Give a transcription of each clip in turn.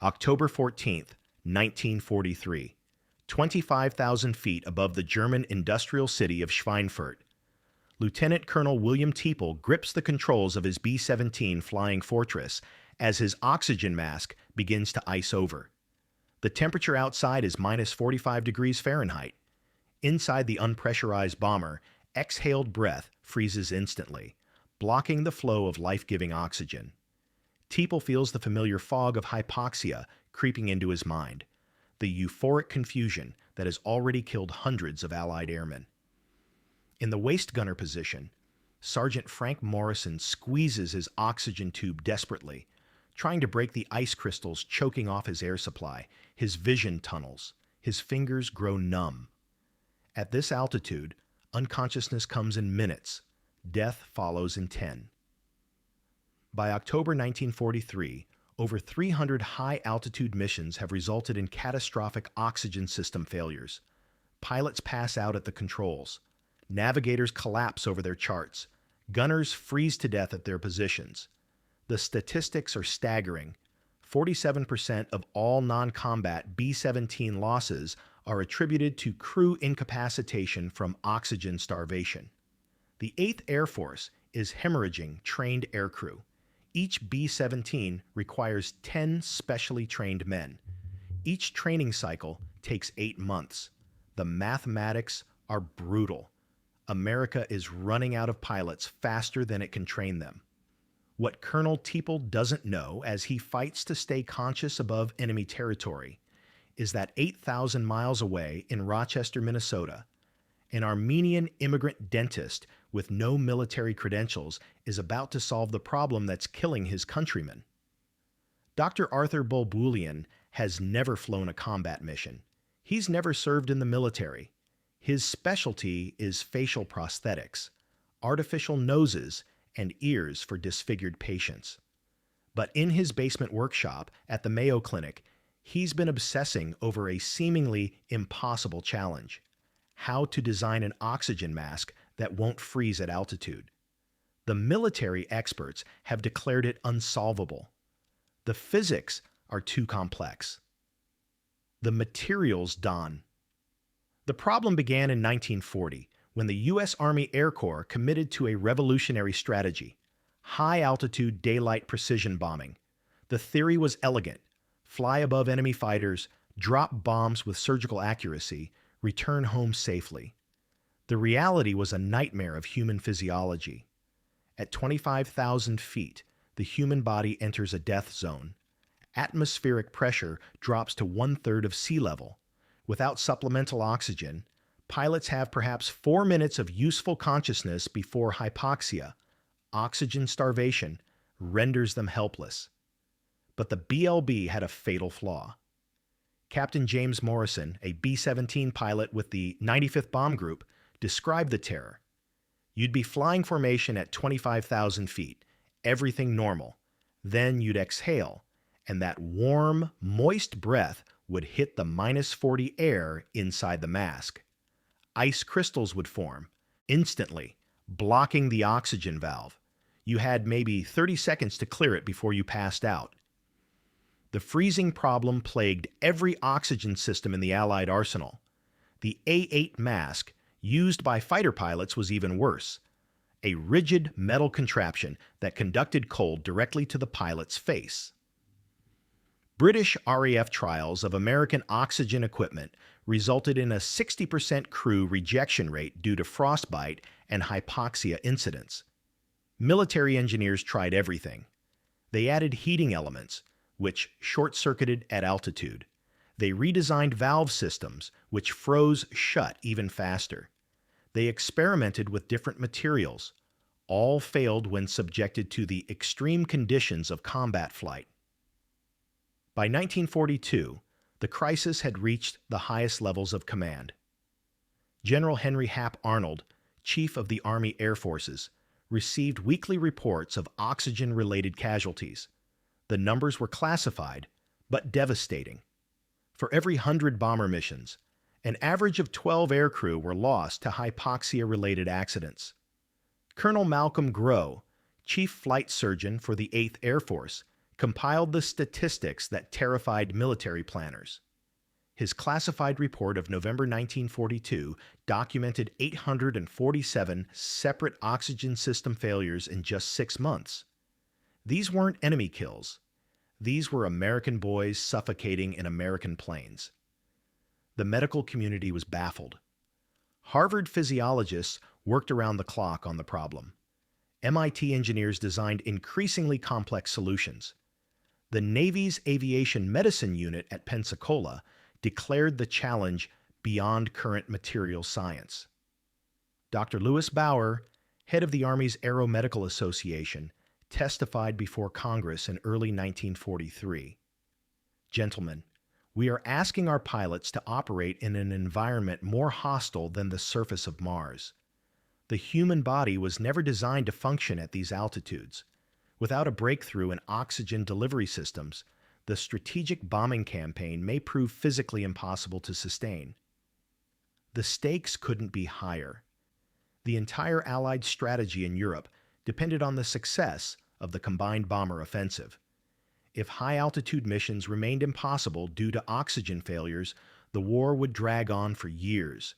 October 14th, 1943. 25,000 feet above the German industrial city of Schweinfurt. Lieutenant Colonel William Teeple grips the controls of his B-17 Flying Fortress as his oxygen mask begins to ice over. The temperature outside is minus 45 degrees Fahrenheit. Inside the unpressurized bomber, exhaled breath freezes instantly, blocking the flow of life-giving oxygen. Teeple feels the familiar fog of hypoxia creeping into his mind, the euphoric confusion that has already killed hundreds of Allied airmen. In the waist gunner position, Sergeant Frank Morrison squeezes his oxygen tube desperately, trying to break the ice crystals choking off his air supply. His vision tunnels. His fingers grow numb. At this altitude, unconsciousness comes in minutes. Death follows in 10. By October 1943, over 300 high-altitude missions have resulted in catastrophic oxygen system failures. Pilots pass out at the controls. Navigators collapse over their charts. Gunners freeze to death at their positions. The statistics are staggering. 47% of all non-combat B-17 losses are attributed to crew incapacitation from oxygen starvation. The 8th Air Force is hemorrhaging trained aircrew. Each B-17 requires 10 specially trained men. Each training cycle takes 8 months. The mathematics are brutal. America is running out of pilots faster than it can train them. What Colonel Teeple doesn't know as he fights to stay conscious above enemy territory is that 8,000 miles away in Rochester, Minnesota, an Armenian immigrant dentist with no military credentials is about to solve the problem that's killing his countrymen. Dr. Arthur Bulbulian has never flown a combat mission. He's never served in the military. His specialty is facial prosthetics, artificial noses and ears for disfigured patients. But in his basement workshop at the Mayo Clinic, he's been obsessing over a seemingly impossible challenge: how to design an oxygen mask that won't freeze at altitude. The military experts have declared it unsolvable. The physics are too complex. The materials dawn. The problem began in 1940 when the U.S. Army Air Corps committed to a revolutionary strategy: high-altitude daylight precision bombing. The theory was elegant: fly above enemy fighters, drop bombs with surgical accuracy, return home safely. The reality was a nightmare of human physiology. At 25,000 feet, the human body enters a death zone. Atmospheric pressure drops to 1/3 of sea level. Without supplemental oxygen, pilots have perhaps 4 minutes of useful consciousness before hypoxia. Oxygen starvation renders them helpless. But the BLB had a fatal flaw. Captain James Morrison, a B-17 pilot with the 95th Bomb Group, described the terror. You'd be flying formation at 25,000 feet, everything normal. Then you'd exhale, and that warm, moist breath would hit the minus 40 air inside the mask. Ice crystals would form, instantly, blocking the oxygen valve. You had maybe 30 seconds to clear it before you passed out. The freezing problem plagued every oxygen system in the Allied arsenal. The A-8 mask, used by fighter pilots, was even worse: a rigid metal contraption that conducted cold directly to the pilot's face. British RAF trials of American oxygen equipment resulted in a 60% crew rejection rate due to frostbite and hypoxia incidents. Military engineers tried everything. They added heating elements, which short-circuited at altitude. They redesigned valve systems, which froze shut even faster. They experimented with different materials. All failed when subjected to the extreme conditions of combat flight. By 1942, the crisis had reached the highest levels of command. General Henry Hap Arnold, Chief of the Army Air Forces, received weekly reports of oxygen-related casualties. The numbers were classified, but devastating. For every 100 bomber missions, an average of 12 aircrew were lost to hypoxia-related accidents. Colonel Malcolm Grow, Chief Flight Surgeon for the 8th Air Force, compiled the statistics that terrified military planners. His classified report of November 1942 documented 847 separate oxygen system failures in just 6 months. These weren't enemy kills. These were American boys suffocating in American planes. The medical community was baffled. Harvard physiologists worked around the clock on the problem. MIT engineers designed increasingly complex solutions. The Navy's Aviation Medicine Unit at Pensacola declared the challenge beyond current material science. Dr. Lewis Bauer, head of the Army's Aeromedical Association, testified before Congress in early 1943. Gentlemen, we are asking our pilots to operate in an environment more hostile than the surface of Mars. The human body was never designed to function at these altitudes. Without a breakthrough in oxygen delivery systems, the strategic bombing campaign may prove physically impossible to sustain. The stakes couldn't be higher. The entire Allied strategy in Europe depended on the success of the combined bomber offensive. If high-altitude missions remained impossible due to oxygen failures, the war would drag on for years.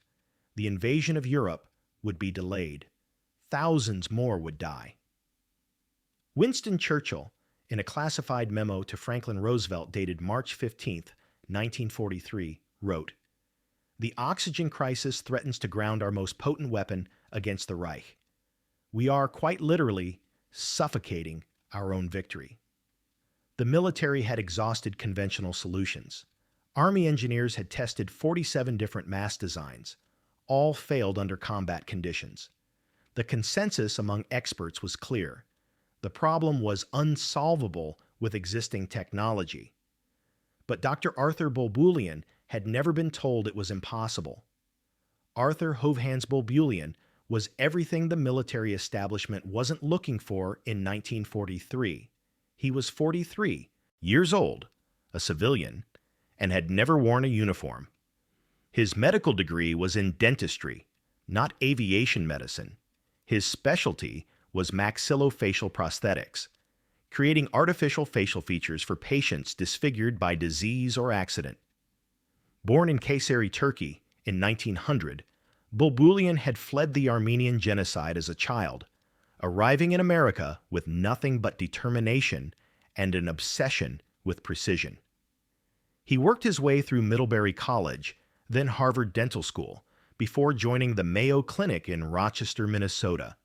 The invasion of Europe would be delayed. Thousands more would die. Winston Churchill, in a classified memo to Franklin Roosevelt dated March 15, 1943, wrote, "The oxygen crisis threatens to ground our most potent weapon against the Reich. We are, quite literally, suffocating our own victory." The military had exhausted conventional solutions. Army engineers had tested 47 different mass designs. All failed under combat conditions. The consensus among experts was clear. The problem was unsolvable with existing technology. But Dr. Arthur Bulbulian had never been told it was impossible. Arthur Hovhannes Bulbulian was everything the military establishment wasn't looking for in 1943. He was 43 years old, a civilian, and had never worn a uniform. His medical degree was in dentistry, not aviation medicine. His specialty was maxillofacial prosthetics, creating artificial facial features for patients disfigured by disease or accident. Born in Kayseri, Turkey, in 1900, Bulbulian had fled the Armenian genocide as a child, arriving in America with nothing but determination and an obsession with precision. He worked his way through Middlebury College, then Harvard Dental School, before joining the Mayo Clinic in Rochester, Minnesota.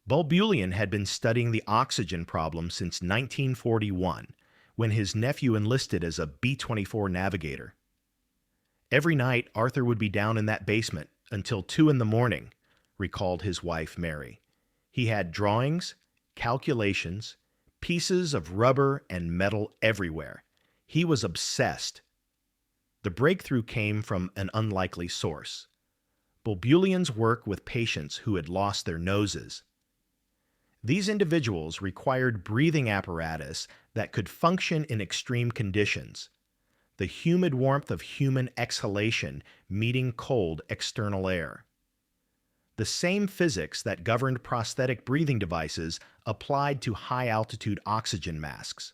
Bulbulian had been studying the oxygen problem since 1941, when his nephew enlisted as a B-24 navigator. Every night, Arthur would be down in that basement until 2 in the morning, recalled his wife, Mary. He had drawings, calculations, pieces of rubber and metal everywhere. He was obsessed. The breakthrough came from an unlikely source: Bulbulian's work with patients who had lost their noses. These individuals required breathing apparatus that could function in extreme conditions, the humid warmth of human exhalation meeting cold external air. The same physics that governed prosthetic breathing devices applied to high-altitude oxygen masks.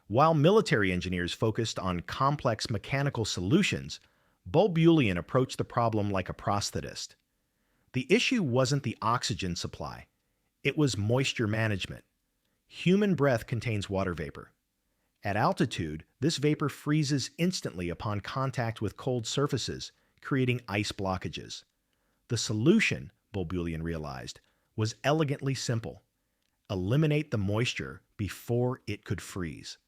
While military engineers focused on complex mechanical solutions, Bulbulian approached the problem like a prosthetist. The issue wasn't the oxygen supply. It was moisture management. Human breath contains water vapor. At altitude, this vapor freezes instantly upon contact with cold surfaces, creating ice blockages. The solution, Bulbulian realized, was elegantly simple: eliminate the moisture before it could freeze.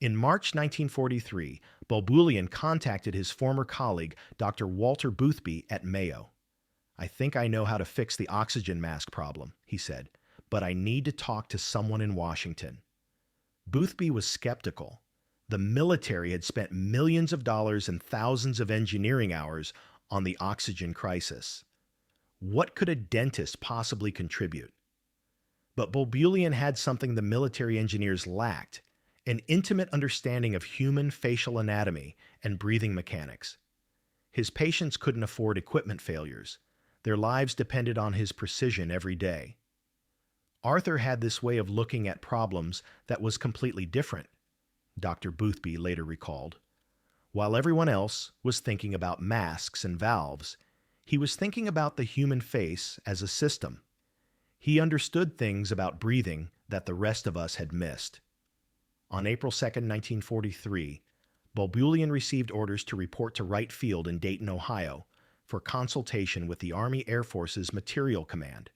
In March 1943, Bulbulian contacted his former colleague, Dr. Walter Boothby at Mayo. "I think I know how to fix the oxygen mask problem," he said, "but I need to talk to someone in Washington." Boothby was skeptical. The military had spent millions of dollars and thousands of engineering hours on the oxygen crisis. What could a dentist possibly contribute? But Bulbulian had something the military engineers lacked: an intimate understanding of human facial anatomy and breathing mechanics. His patients couldn't afford equipment failures. Their lives depended on his precision every day. Arthur had this way of looking at problems that was completely different, Dr. Boothby later recalled. While everyone else was thinking about masks and valves, he was thinking about the human face as a system. He understood things about breathing that the rest of us had missed. On April 2, 1943, Bulbulian received orders to report to Wright Field in Dayton, Ohio, for consultation with the Army Air Force's Material Command.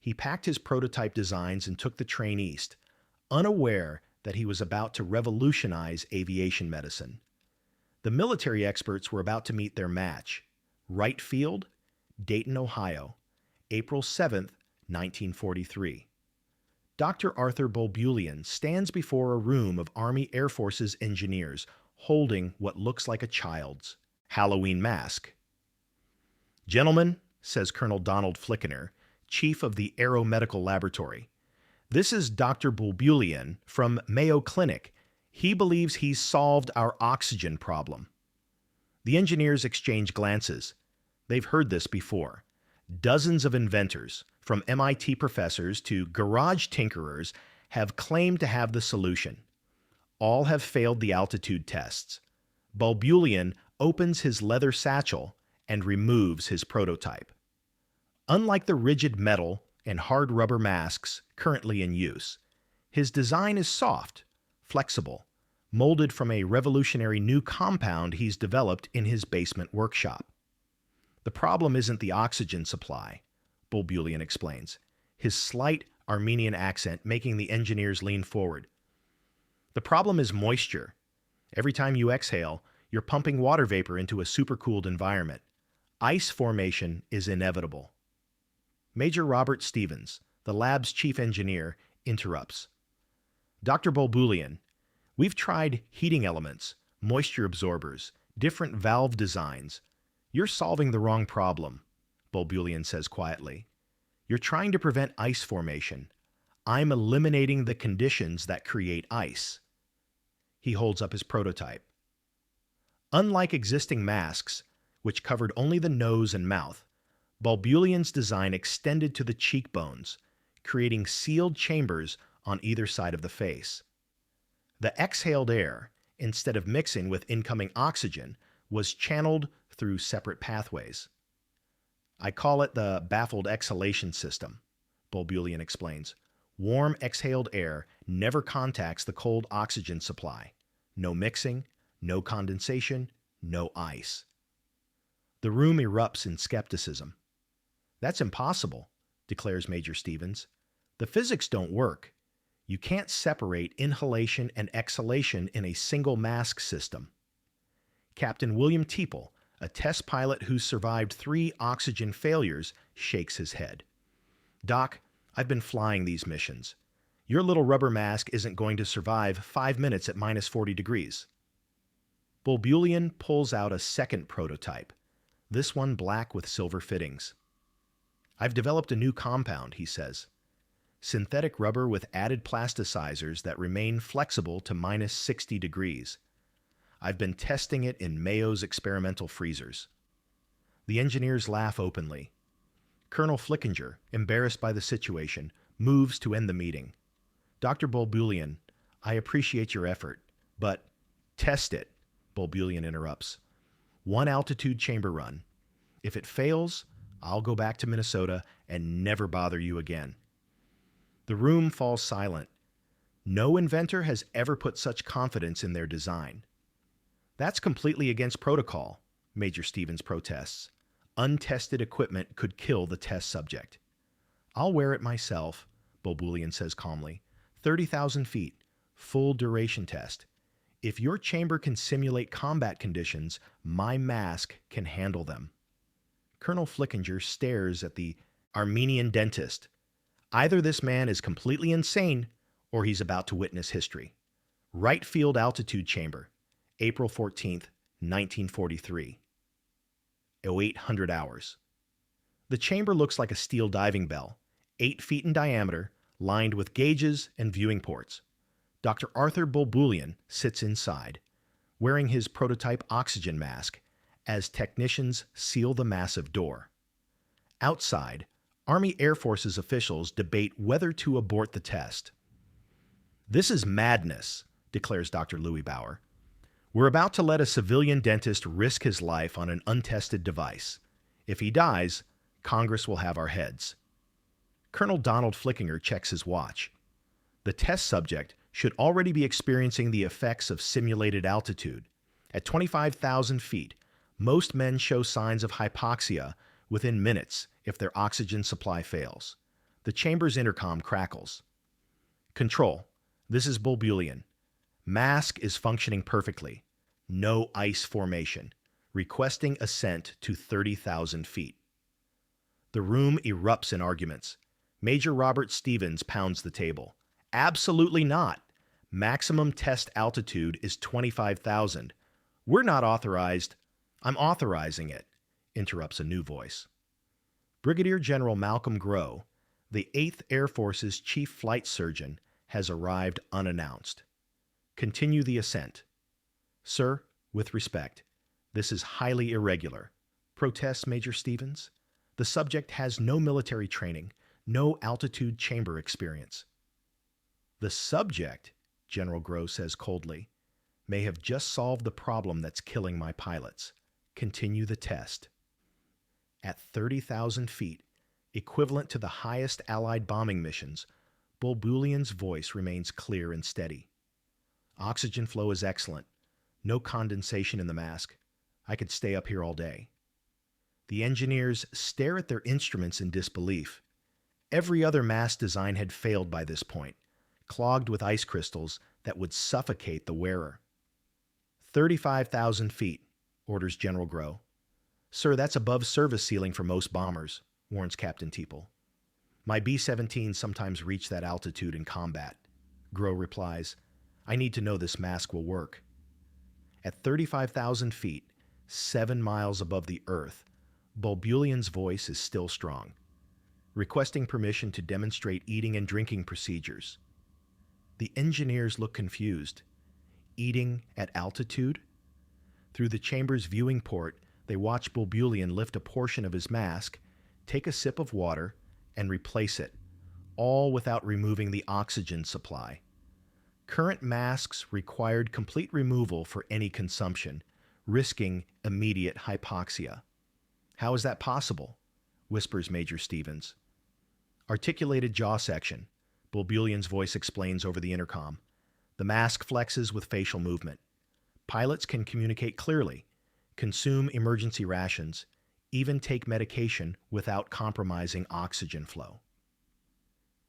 He packed his prototype designs and took the train east, unaware that he was about to revolutionize aviation medicine. The military experts were about to meet their match. Wright Field, Dayton, Ohio, April 7, 1943. Dr. Arthur Bulbulian stands before a room of Army Air Force's engineers holding what looks like a child's Halloween mask. "Gentlemen," says Colonel Donald Flickener, chief of the Aeromedical Laboratory, "this is Dr. Bulbulian from Mayo Clinic. He believes he's solved our oxygen problem." The engineers exchange glances. They've heard this before. Dozens of inventors, from MIT professors to garage tinkerers, have claimed to have the solution. All have failed the altitude tests. Bulbulian opens his leather satchel and removes his prototype. Unlike the rigid metal and hard rubber masks currently in use, his design is soft, flexible, molded from a revolutionary new compound he's developed in his basement workshop. "The problem isn't the oxygen supply," Bulbulian explains, his slight Armenian accent making the engineers lean forward. "The problem is moisture. Every time you exhale, you're pumping water vapor into a supercooled environment. Ice formation is inevitable." Major Robert Stevens, the lab's chief engineer, interrupts. "Dr. Bulbulian, we've tried heating elements, moisture absorbers, different valve designs. You're solving the wrong problem," Bulbulian says quietly. "You're trying to prevent ice formation. I'm eliminating the conditions that create ice." He holds up his prototype. Unlike existing masks, which covered only the nose and mouth, Bulbulian's design extended to the cheekbones, creating sealed chambers on either side of the face. The exhaled air, instead of mixing with incoming oxygen, was channeled through separate pathways. "I call it the baffled exhalation system," Bulbulian explains. "Warm exhaled air never contacts the cold oxygen supply. No mixing, no condensation, no ice." The room erupts in skepticism. "That's impossible," declares Major Stevens. "The physics don't work. You can't separate inhalation and exhalation in a single mask system." Captain William Teeple, a test pilot who survived 3 oxygen failures, shakes his head. "Doc, I've been flying these missions. Your little rubber mask isn't going to survive 5 minutes at -40 degrees. Bulbulian pulls out a second prototype, this one black with silver fittings. "I've developed a new compound," he says. "Synthetic rubber with added plasticizers that remain flexible to -60 degrees. I've been testing it in Mayo's experimental freezers." The engineers laugh openly. Colonel Flickinger, embarrassed by the situation, moves to end the meeting. "Dr. Bulbulian, I appreciate your effort, but—" "Test it," Bulbulian interrupts. "1 altitude chamber run. If it fails, I'll go back to Minnesota and never bother you again." The room falls silent. No inventor has ever put such confidence in their design. "That's completely against protocol," Major Stevens protests. "Untested equipment could kill the test subject." "I'll wear it myself," Bulbulian says calmly. 30,000 feet, full duration test. If your chamber can simulate combat conditions, my mask can handle them." Colonel Flickinger stares at the Armenian dentist. Either this man is completely insane, or he's about to witness history. Wright Field altitude chamber, April 14th, 1943. 0800 hours. The chamber looks like a steel diving bell, 8 feet in diameter, lined with gauges and viewing ports. Dr. Arthur Bulbulian sits inside, wearing his prototype oxygen mask, as technicians seal the massive door. Outside, Army Air Force's officials debate whether to abort the test. "This is madness," declares Dr. Louis Bauer. "We're about to let a civilian dentist risk his life on an untested device. If he dies, Congress will have our heads." Colonel Donald Flickinger checks his watch. The test subject should already be experiencing the effects of simulated altitude. At 25,000 feet, most men show signs of hypoxia within minutes if their oxygen supply fails. The chamber's intercom crackles. "Control, this is Bulbulian. Mask is functioning perfectly. No ice formation. Requesting ascent to 30,000 feet." The room erupts in arguments. Major Robert Stevens pounds the table. "Absolutely not. Maximum test altitude is 25,000. We're not authorized." "I'm authorizing it," interrupts a new voice. Brigadier General Malcolm Grow, the 8th Air Force's chief flight surgeon, has arrived unannounced. "Continue the ascent." "Sir, with respect, this is highly irregular," protests Major Stevens. "The subject has no military training, no altitude chamber experience." "The subject," General Grow says coldly, "may have just solved the problem that's killing my pilots. Continue the test." At 30,000 feet, equivalent to the highest Allied bombing missions, Bulbulian's voice remains clear and steady. "Oxygen flow is excellent. No condensation in the mask. I could stay up here all day." The engineers stare at their instruments in disbelief. Every other mask design had failed by this point, clogged with ice crystals that would suffocate the wearer. 35,000 feet, orders General Grow. "Sir, that's above service ceiling for most bombers," warns Captain Teeple. "My B-17 sometimes reach that altitude in combat," Grow replies. "I need to know this mask will work." At 35,000 feet, 7 miles above the Earth, Bulbulian's voice is still strong, requesting permission to demonstrate eating and drinking procedures. The engineers look confused. Eating at altitude? Through the chamber's viewing port, they watch Bulbulian lift a portion of his mask, take a sip of water, and replace it, all without removing the oxygen supply. Current masks required complete removal for any consumption, risking immediate hypoxia. "How is that possible?" whispers Major Stevens. "Articulated jaw section," Bulbulian's voice explains over the intercom. "The mask flexes with facial movement. Pilots can communicate clearly, consume emergency rations, even take medication without compromising oxygen flow."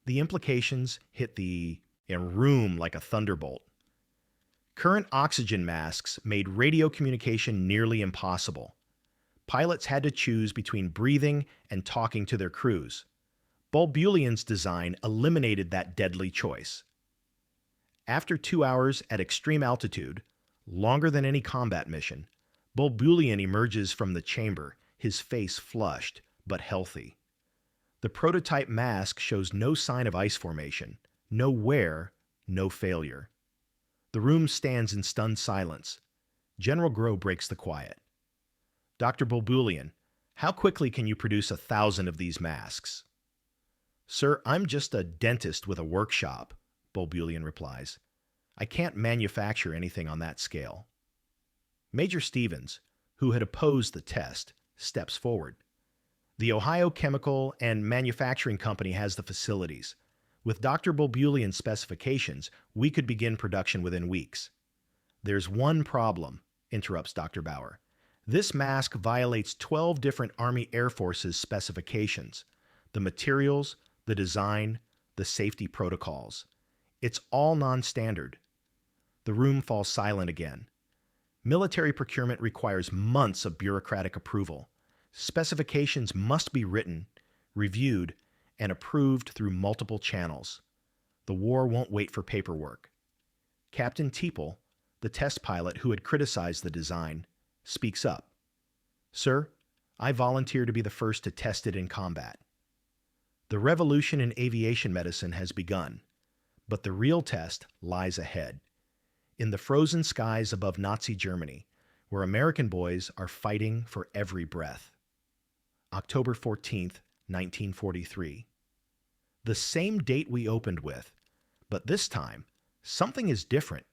The implications hit the room like a thunderbolt. Current oxygen masks made radio communication nearly impossible. Pilots had to choose between breathing and talking to their crews. Bulbulian's design eliminated that deadly choice. After 2 hours at extreme altitude, longer than any combat mission, Bulbulian emerges from the chamber, his face flushed but healthy. The prototype mask shows no sign of ice formation, no wear, no failure. The room stands in stunned silence. General Grow breaks the quiet. "Dr. Bulbulian, how quickly can you produce 1,000 of these masks?" "Sir, I'm just a dentist with a workshop," Bulbulian replies. "I can't manufacture anything on that scale." Major Stevens, who had opposed the test, steps forward. "The Ohio Chemical and Manufacturing Company has the facilities. With Dr. Bulbulian's specifications, we could begin production within weeks." "There's one problem," interrupts Dr. Bauer. "This mask violates 12 different Army Air Force's specifications. The materials, the design, the safety protocols. It's all non-standard." The room falls silent again. Military procurement requires months of bureaucratic approval. Specifications must be written, reviewed, and approved through multiple channels. The war won't wait for paperwork. Captain Teeple, the test pilot who had criticized the design, speaks up. "Sir, I volunteer to be the first to test it in combat." The revolution in aviation medicine has begun, but the real test lies ahead, in the frozen skies above Nazi Germany, where American boys are fighting for every breath. October 14th, 1943. The same date we opened with, but this time, something is different.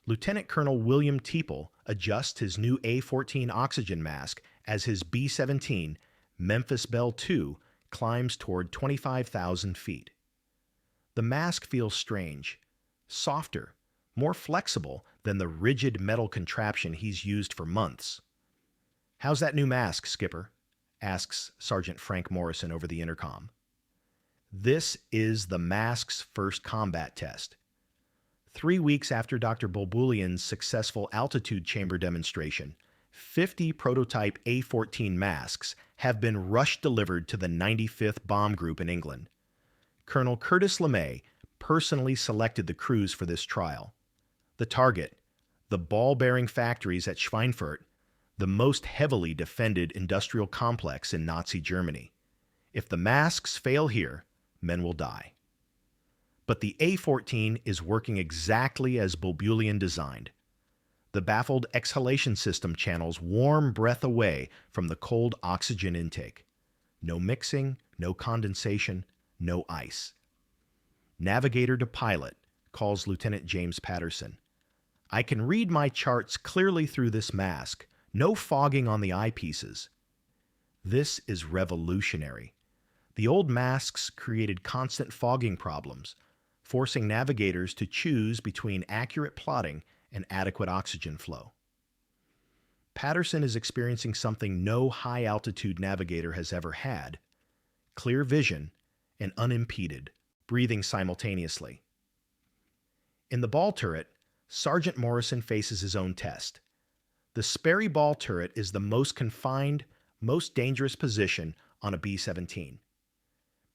Lieutenant Colonel William Teeple adjusts his new A-14 oxygen mask as his B-17 Memphis Belle II climbs toward 25,000 feet. The mask feels strange, softer, more flexible than the rigid metal contraption he's used for months. "How's that new mask, Skipper?" asks Sergeant Frank Morrison over the intercom. This is the mask's first combat test. 3 weeks after Dr. Bulbulian's successful altitude chamber demonstration, 50 prototype A-14 masks have been rush-delivered to the 95th Bomb Group in England. Colonel Curtis LeMay personally selected the crews for this trial. The target, the ball-bearing factories at Schweinfurt, the most heavily defended industrial complex in Nazi Germany. If the masks fail here, men will die. But the A-14 is working exactly as Bulbulian designed. The baffled exhalation system channels warm breath away from the cold oxygen intake. No mixing, no condensation, no ice. Navigator to pilot, calls Lieutenant James Patterson. "I can read my charts clearly through this mask. No fogging on the eyepieces." This is revolutionary. The old masks created constant fogging problems, forcing navigators to choose between accurate plotting and adequate oxygen flow. Patterson is experiencing something no high-altitude navigator has ever had: clear vision and unimpeded, breathing simultaneously. In the ball turret, Sergeant Morrison faces his own test. The Sperry ball turret is the most confined, most dangerous position on a B-17.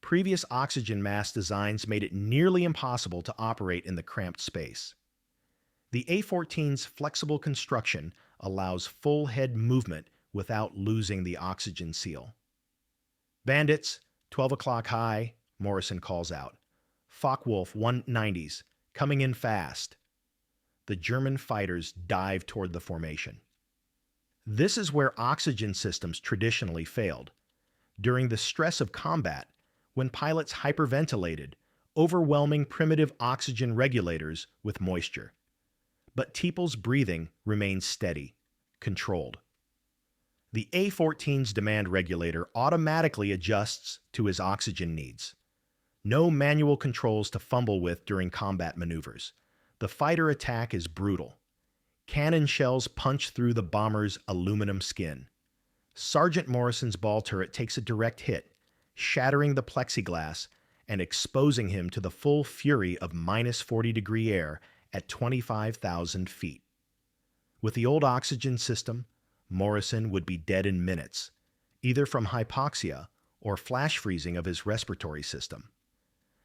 Previous oxygen mask designs made it nearly impossible to operate in the cramped space. The A-14's flexible construction allows full head movement without losing the oxygen seal. "Bandits, 12 o'clock high," Morrison calls out. "Focke-Wulf 190s, coming in fast." The German fighters dive toward the formation. This is where oxygen systems traditionally failed. During the stress of combat, when pilots hyperventilated, overwhelming primitive oxygen regulators with moisture. But Teeple's breathing remains steady, controlled. The A-14's demand regulator automatically adjusts to his oxygen needs. No manual controls to fumble with during combat maneuvers. The fighter attack is brutal. Cannon shells punch through the bomber's aluminum skin. Sergeant Morrison's ball turret takes a direct hit, shattering the plexiglass and exposing him to the full fury of minus 40-degree air at 25,000 feet. With the old oxygen system, Morrison would be dead in minutes, either from hypoxia or flash freezing of his respiratory system.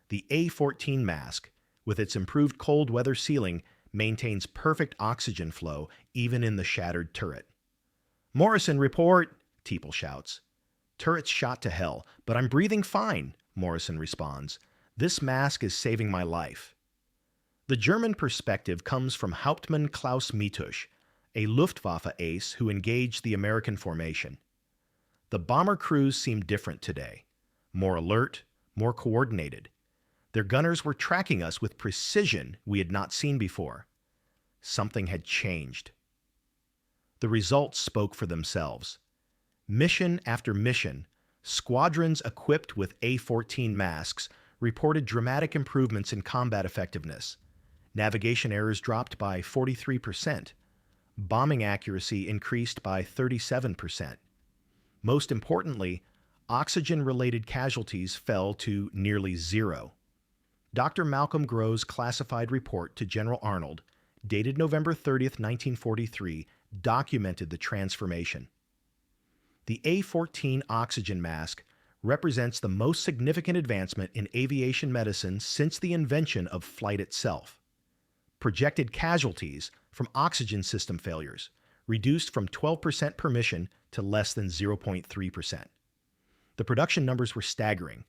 The A-14 mask, with its improved cold weather sealing, maintains perfect oxygen flow even in the shattered turret. "Morrison, report!" Teeple shouts. "Turret's shot to hell, but I'm breathing fine," Morrison responds. "This mask is saving my life." The German perspective comes from Hauptmann Klaus Mitusch, a Luftwaffe ace who engaged the American formation. The bomber crews seemed different today, more alert, more coordinated. Their gunners were tracking us with precision we had not seen before. Something had changed. The results spoke for themselves. Mission after mission, squadrons equipped with A-14 masks reported dramatic improvements in combat effectiveness. Navigation errors dropped by 43%. Bombing accuracy increased by 37%. Most importantly, oxygen-related casualties fell to nearly zero. Dr. Malcolm Grove's classified report to General Arnold, dated November 30, 1943, documented the transformation. The A-14 oxygen mask represents the most significant advancement in aviation medicine since the invention of flight itself. Projected casualties from oxygen system failures reduced from 12% per mission to less than 0.3%. The production numbers were staggering.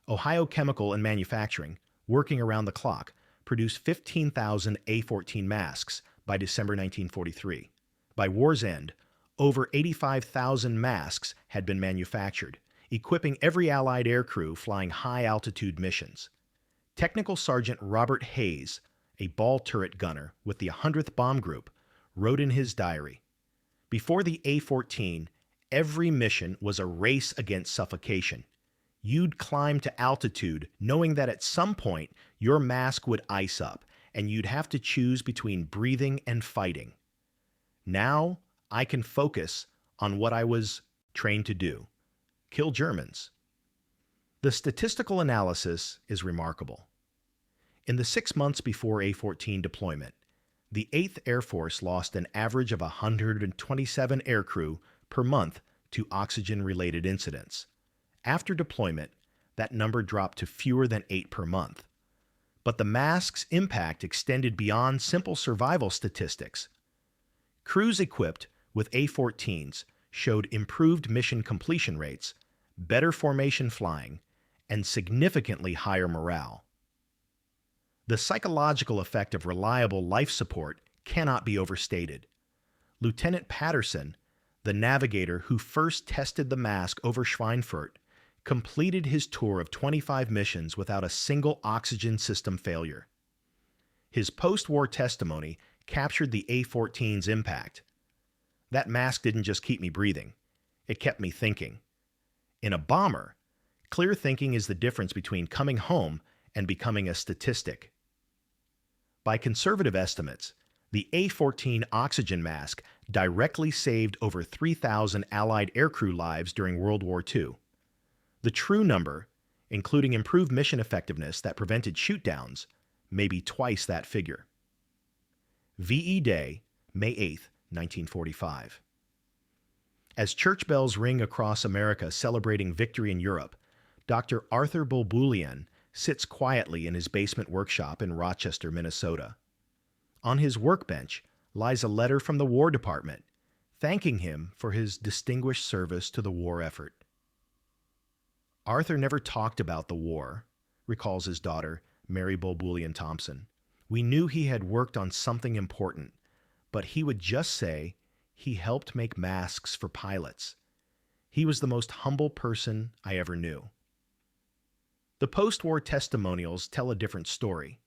Ohio Chemical and Manufacturing, working around the clock, produced 15,000 A-14 masks by December 1943. By war's end, over 85,000 masks had been manufactured, equipping every Allied aircrew flying high-altitude missions. Technical Sergeant Robert Hayes, a ball turret gunner with the 100th Bomb Group, wrote in his diary, "Before the A-14, every mission was a race against suffocation. You'd climb to altitude knowing that at some point your mask would ice up and you'd have to choose between breathing and fighting. Now I can focus on what I was trained to do: kill Germans." The statistical analysis is remarkable. In the 6 months before A-14 deployment, the 8th Air Force lost an average of 127 aircrew per month to oxygen-related incidents. After deployment, that number dropped to fewer than 8 per month. But the mask's impact extended beyond simple survival statistics. Crews equipped with A-14s showed improved mission completion rates, better formation flying, and significantly higher morale. The psychological effect of reliable life support cannot be overstated. Lieutenant Patterson, the navigator who first tested the mask over Schweinfurt, completed his tour of 25 missions without a single oxygen system failure. His post-war testimony captured the A-14's impact. "That mask didn't just keep me breathing, it kept me thinking." In a bomber, clear thinking is the difference between coming home and becoming a statistic. By conservative estimates, the A-14 oxygen mask directly saved over 3,000 Allied aircrew lives during World War II. The true number, including improved mission effectiveness that prevented shootdowns, may be twice that figure. VE Day, May 8, 1945. As church bells ring across America celebrating victory in Europe, Dr. Arthur Bulbulian sits quietly in his basement workshop in Rochester, Minnesota. On his workbench lies a letter from the War Department, thanking him for his distinguished service to the war effort. "Arthur never talked about the war," recalls his daughter, Mary Bulbulian Thompson. "We knew he had worked on something important, but he would just say he helped make masks for pilots. He was the most humble person I ever knew." The post-war testimonials tell a different story.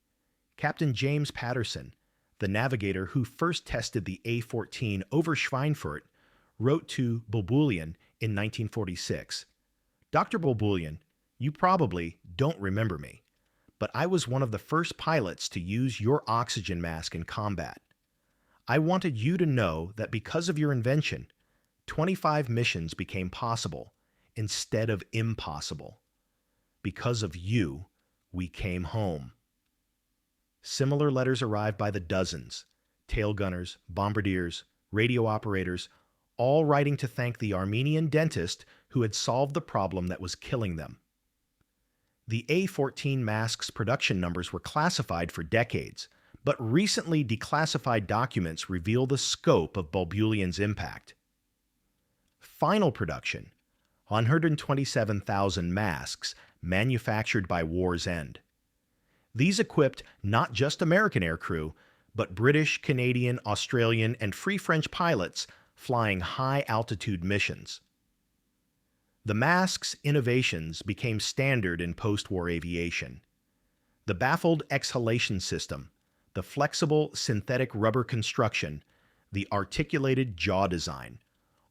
Captain James Patterson, the navigator who first tested the A-14 over Schweinfurt, wrote to Bulbulian in 1946, "Dr. Bulbulian, you probably don't remember me, but I was one of the first pilots to use your oxygen mask in combat. I wanted you to know that because of your invention, 25 missions became possible instead of impossible. Because of you, we came home." Similar letters arrived by the dozens: tail gunners, bombardiers, radio operators, all writing to thank the Armenian dentist who had solved the problem that was killing them. The A-14 mask's production numbers were classified for decades, but recently declassified documents reveal the scope of Bulbulian's impact. Final production: 127,000 masks manufactured by war's end. These equipped not just American aircrew, but British, Canadian, Australian, and Free French pilots flying high-altitude missions. The mask's innovations became standard in post-war aviation. The baffled exhalation system, the flexible synthetic rubber construction, the articulated jaw design,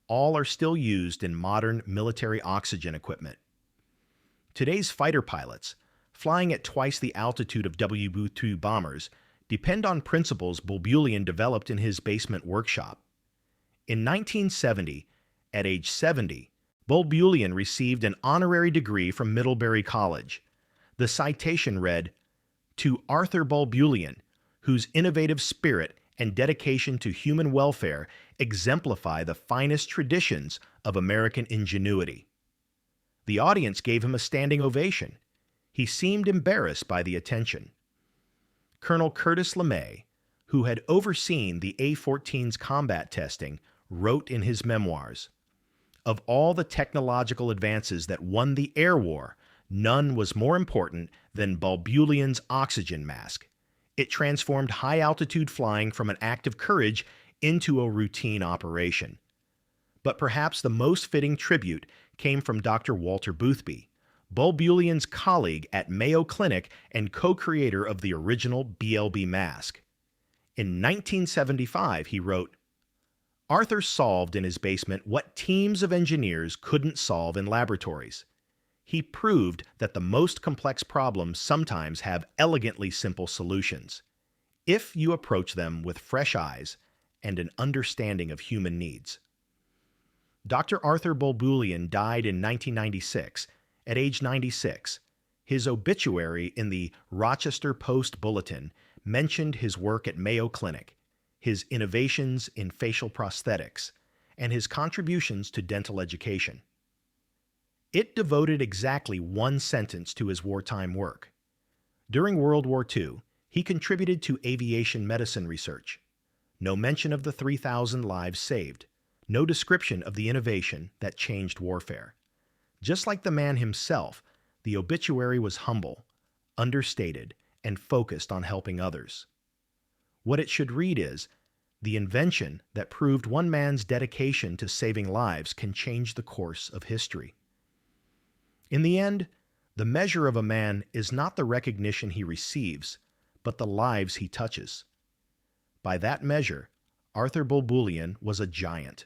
all are still used in modern military oxygen equipment. Today's fighter pilots, flying at twice the altitude of WWII bombers, depend on principles Bulbulian developed in his basement workshop. In 1970, at age 70, Bulbulian received an honorary degree from Middlebury College. The citation read, "To Arthur Bulbulian, whose innovative spirit and dedication to human welfare exemplify the finest traditions of American ingenuity." The audience gave him a standing ovation. He seemed embarrassed by the attention. Colonel Curtis LeMay, who had overseen the A-14's combat testing, wrote in his memoirs, "Of all the technological advances that won the air war, none was more important than Bulbulian's oxygen mask. It transformed high-altitude flying from an act of courage into a routine operation. But perhaps the most fitting tribute came from Dr. Walter Boothby, Bulbulian's colleague at Mayo Clinic and co-creator of the original BLB mask. In 1975, he wrote, "Arthur solved in his basement what teams of engineers couldn't solve in laboratories. He proved that the most complex problems sometimes have elegantly simple solutions, if you approach them with fresh eyes and an understanding of human needs." Dr. Arthur Bulbulian died in 1996 at age 96. His obituary in the Rochester Post-Bulletin mentioned his work at Mayo Clinic, his innovations in facial prosthetics, and his contributions to dental education. It devoted exactly one sentence to his wartime work. During World War II, he contributed to aviation medicine research. No mention of the 3,000 lives saved. No description of the innovation that changed warfare. Just like the man himself, the obituary was humble, understated, and focused on helping others. What it should read is, "The invention that proved one man's dedication to saving lives can change the course of history." In the end, the measure of a man is not the recognition he receives, but the lives he touches. By that measure, Arthur Bulbulian was a giant.